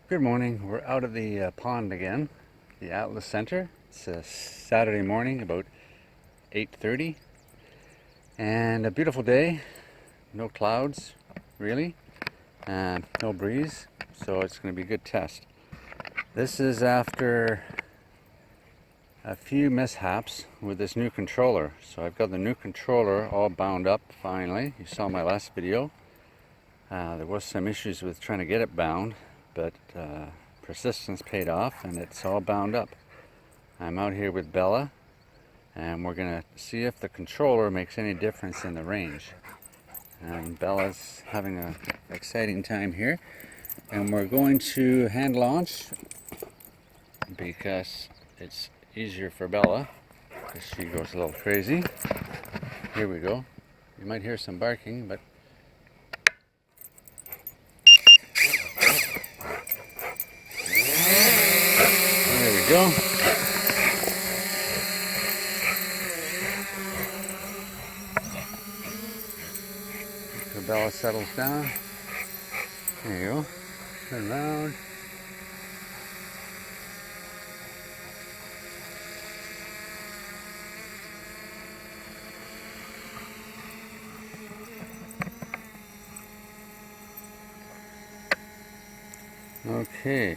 Good morning. We're out of the pond again, the Atlas Center. It's a Saturday morning, about 8:30, and a beautiful day. No clouds, really, and no breeze, so it's going to be a good test. This is after a few mishaps with this new controller. So I've got the new controller all bound up finally. You saw my last video. There was some issues with trying to get it bound, but persistence paid off and it's all bound up. I'm out here with Bella and we're going to see if the controller makes any difference in the range. And Bella's having an exciting time here, and we're going to hand launch because it's easier for Bella because she goes a little crazy. Here we go. You might hear some barking, but there we go. So Bella settles down. There you go. Turn around. Okay.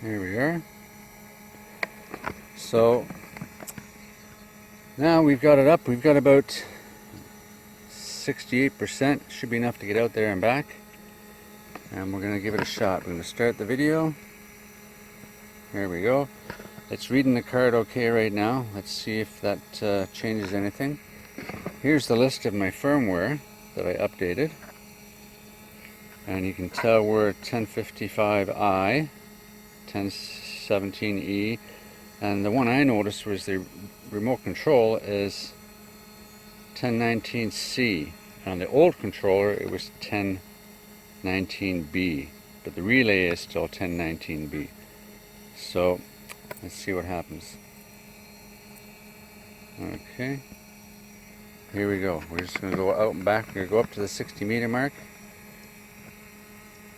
Here we are. So now we've got it up. We've got about 68%. Should be enough to get out there and back. And we're going to give it a shot. We're going to start the video. There we go. It's reading the card okay right now. Let's see if that changes anything. Here's the list of my firmware that I updated. And you can tell we're 1055i, 1017e, and the one I noticed was the remote control is 1019c. On the old controller it was 1019b, but the relay is still 1019b. So let's see what happens. Okay, here we go. We're just going to go out and back. We're going to go up to the 60 meter mark.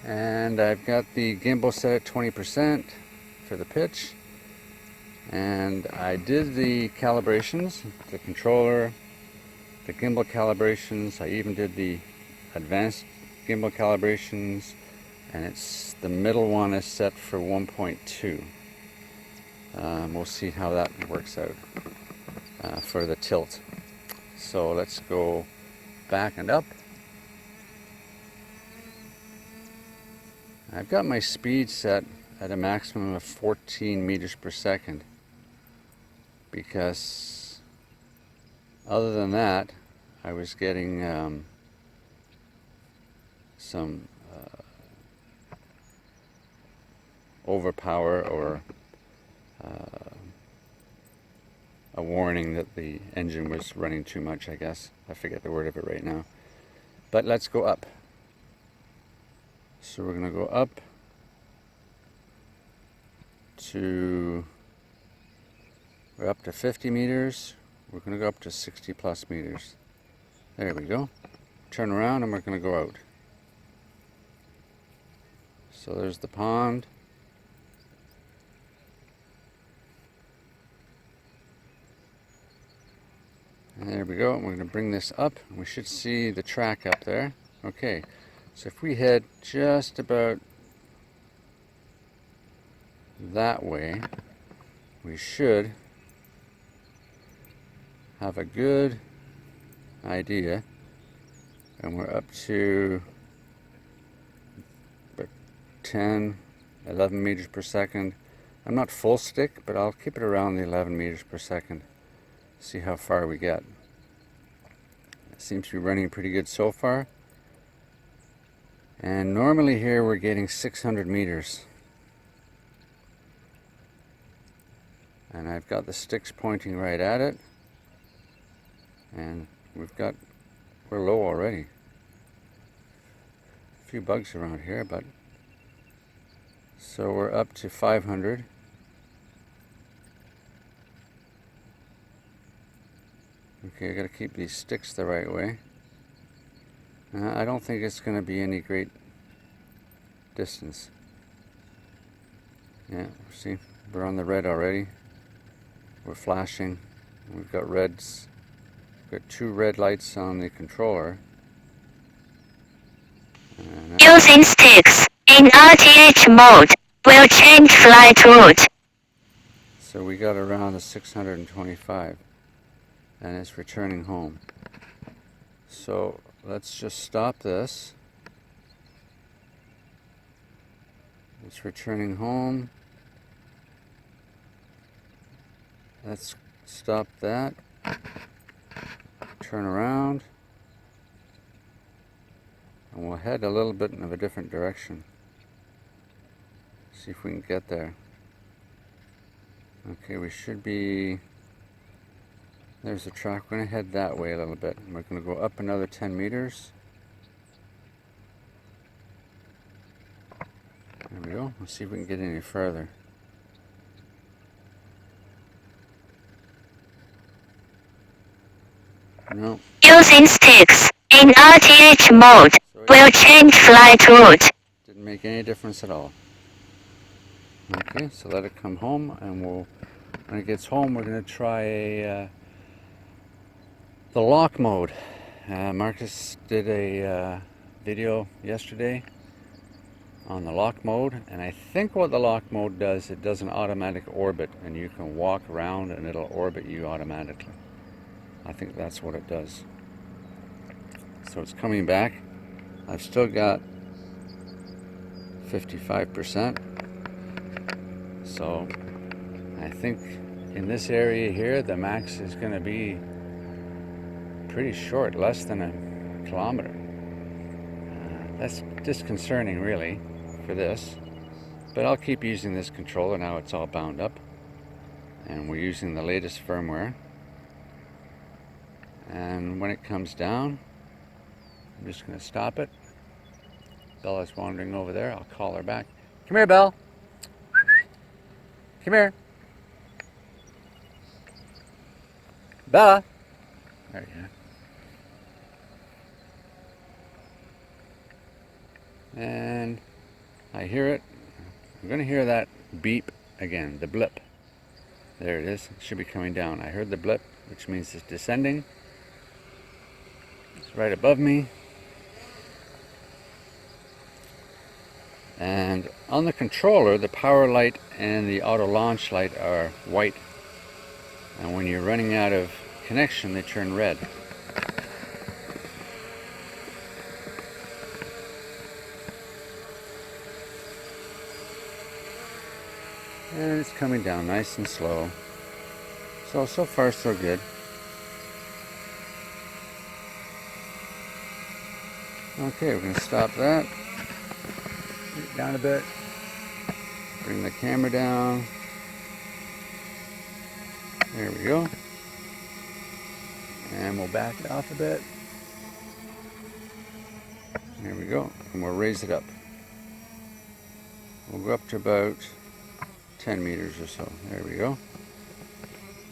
And I've got the gimbal set at 20% for the pitch. And I did the calibrations, the controller, the gimbal calibrations. I even did the advanced gimbal calibrations. And it's the middle one is set for 1.2. We'll see how that works out for the tilt. So let's go back and up. I've got my speed set at a maximum of 14 meters per second because other than that I was getting some overpower or a warning that the engine was running too much, I guess. I forget the word of it right now. But let's go up. So we're going to go up to, we're up to 50 meters. We're going to go up to 60 plus meters. There we go. Turn around and we're going to go out. So there's the pond. And there we go. We're going to bring this up. We should see the track up there. Okay. So if we head just about that way, we should have a good idea. And we're up to 10, 11 meters per second. I'm not full stick, but I'll keep it around the 11 meters per second. See how far we get. It seems to be running pretty good so far. And normally here we're getting 600 meters. And I've got the sticks pointing right at it. And we're low already. A few bugs around here, but so we're up to 500. Okay, I gotta keep these sticks the right way. I don't think it's going to be any great distance. Yeah, see, we're on the red already. We're flashing. We've got reds. We've got 2 red lights on the controller. Using sticks in RTH mode will change flight route. So we got around the 625 and it's returning home. So let's just stop this. It's returning home. Let's stop that. Turn around. And we'll head a little bit in a different direction. See if we can get there. Okay, we should be... There's the track. We're going to head that way a little bit. We're going to go up another 10 meters. There we go. Let's see if we can get any further. No. Using sticks in RTH mode will change flight route. Didn't make any difference at all. Okay, so let it come home, and when it gets home, we're going to try the lock mode. Marcus did a video yesterday on the lock mode, and I think what the lock mode does, it does an automatic orbit, and you can walk around and it'll orbit you automatically. I think that's what it does. So it's coming back. I've still got 55%. So I think in this area here, the max is going to be pretty short, less than a kilometer. That's disconcerting, really, for this. But I'll keep using this controller now. It's all bound up, and we're using the latest firmware. And when it comes down, I'm just going to stop it. Bella's wandering over there. I'll call her back. Come here, Belle. Come here. Bella. There you go. And I hear it. I'm going to hear that beep again, the blip. There it is. It should be coming down. I heard the blip, which means it's descending. It's right above me. And on the controller, the power light and the auto launch light are white. And when you're running out of connection, they turn red. And it's coming down nice and slow. So far so good. Okay, we're going to stop that. Bring it down a bit. Bring the camera down. There we go. And we'll back it off a bit. There we go. And we'll raise it up. We'll go up to about 10 meters or so. There we go.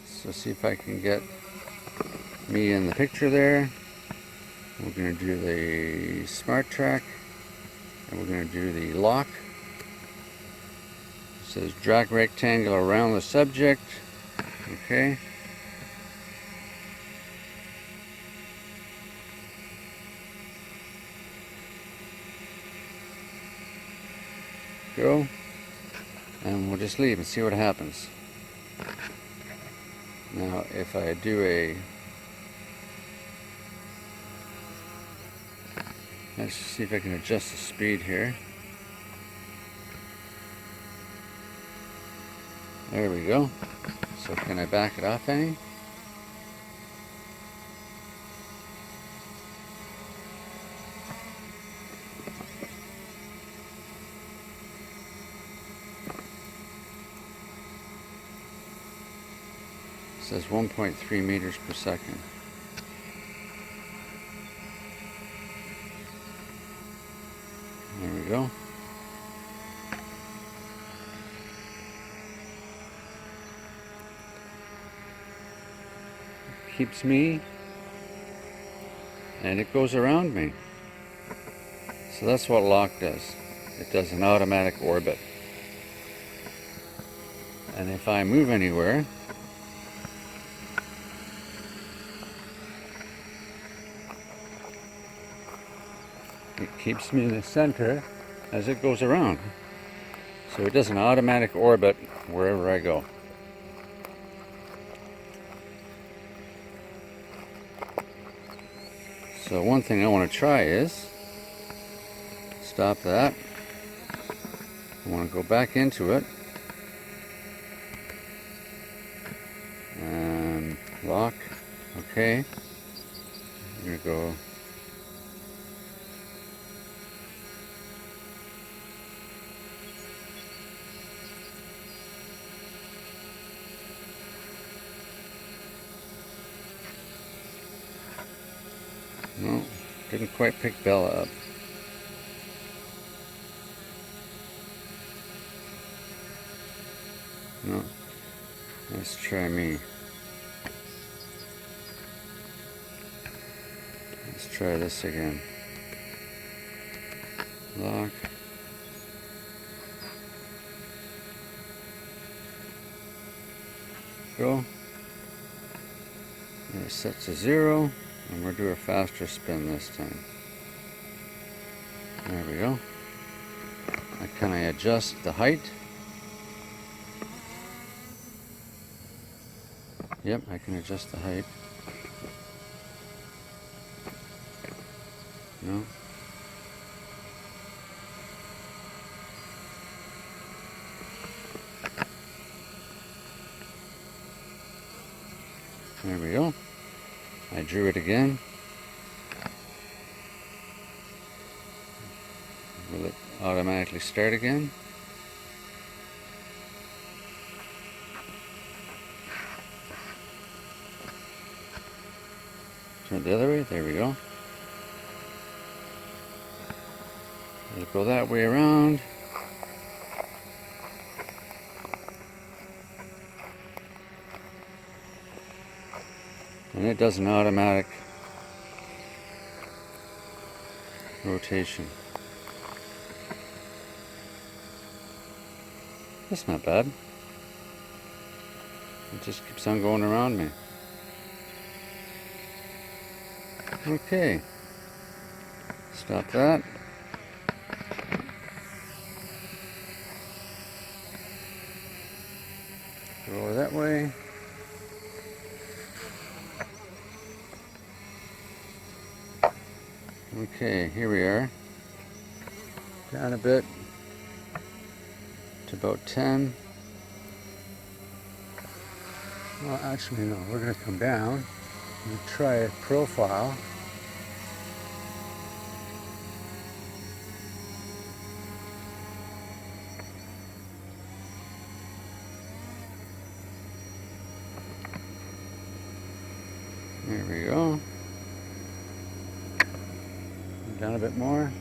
So see if I can get me in the picture there. We're going to do the smart track, and we're going to do the lock. It says drag rectangle around the subject. Okay. Go. And we'll just leave and see what happens. Now if I do let's see if I can adjust the speed here. There we go. So can I back it off any? It says 1.3 meters per second. There we go. Keeps me, and it goes around me. So that's what lock does. It does an automatic orbit. And if I move anywhere, it keeps me in the center as it goes around. So it does an automatic orbit wherever I go. So one thing I want to try is stop that. I want to go back into it and lock. Okay. I'm going to go no, didn't quite pick Bella up. No, let's try me. Let's try this again. Lock. Go. And it sets to 0, and we'll do a faster spin this time. There we go. Can I adjust the height? Yep, I can adjust the height. No. There we go. I drew it again. Will it automatically start again? Turn it the other way. There we go. It'll go that way around. And it does an automatic rotation. That's not bad. It just keeps on going around me. Okay. Stop that. Go over that way. Okay, here we are. Down a bit to about 10. Well, actually, no, we're going to come down and try a profile. There we go. Down a bit more.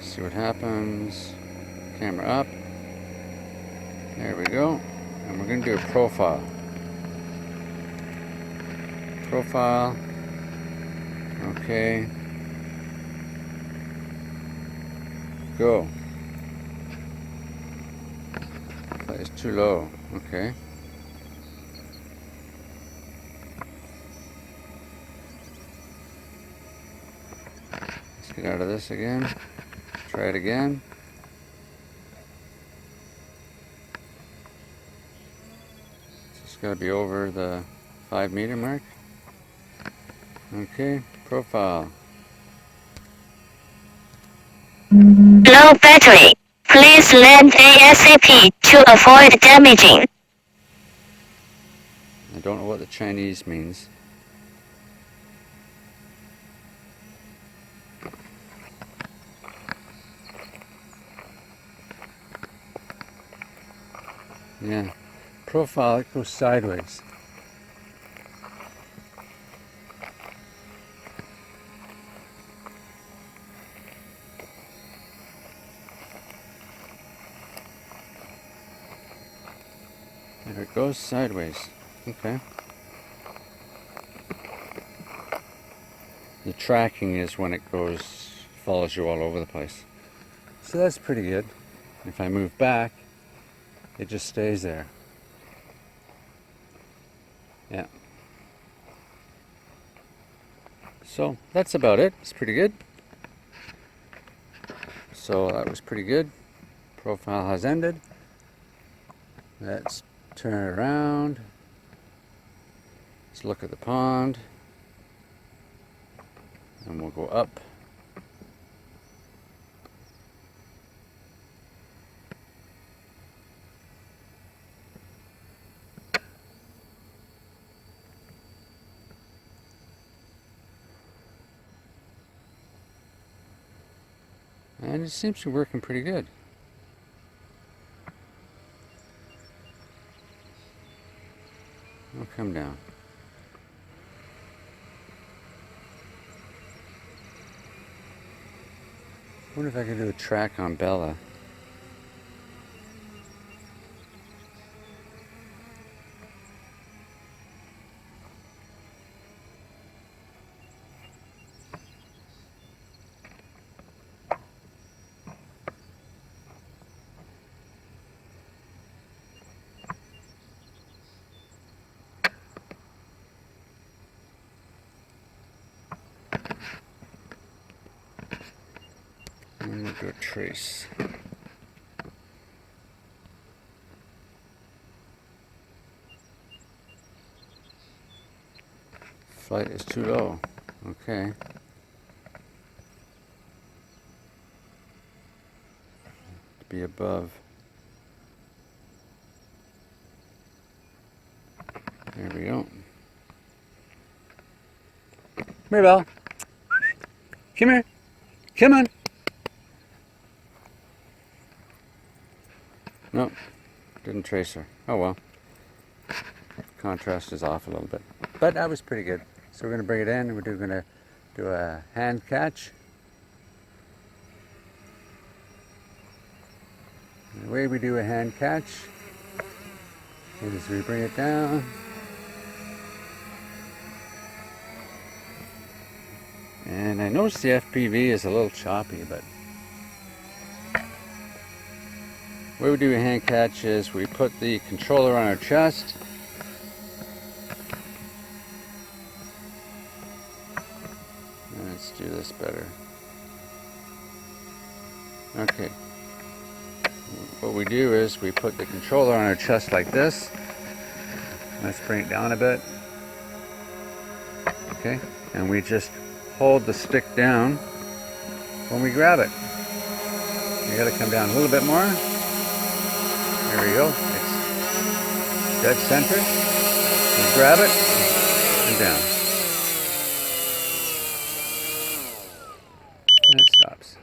See what happens. Camera up. There we go. And we're going to do a profile. Profile. Okay. Go. That is too low. Okay. Let's get out of this again. Try it again. It's got to be over the 5-meter mark. Okay, profile. Low battery. Please land ASAP to avoid damaging. I don't know what the Chinese means. Yeah, profile, it goes sideways. There it goes sideways. Okay. The tracking is when it goes follows you all over the place. So that's pretty good. If I move back, it just stays there. Yeah. So that's about it. It's pretty good. So that was pretty good. Profile has ended. Let's turn it around. Let's look at the pond. And we'll go up. And it seems to be working pretty good. I'll come down. I wonder if I could do a track on Bella. And we'll do a trace. Flight is too low. Okay. Be above. There we go. Mirabelle. Come here. Come on. Nope. Didn't trace her. Oh well. Contrast is off a little bit. But that was pretty good. So we're going to bring it in and we're going to do a hand catch. And the way we do a hand catch is we bring it down. And I noticed the FPV is a little choppy, but the way we do a hand catch is we put the controller on our chest. Let's do this better. Okay. What we do is we put the controller on our chest like this. Let's bring it down a bit. Okay. And we just hold the stick down when we grab it. You gotta come down a little bit more. There we go. It's dead center. We grab it and down. And it stops.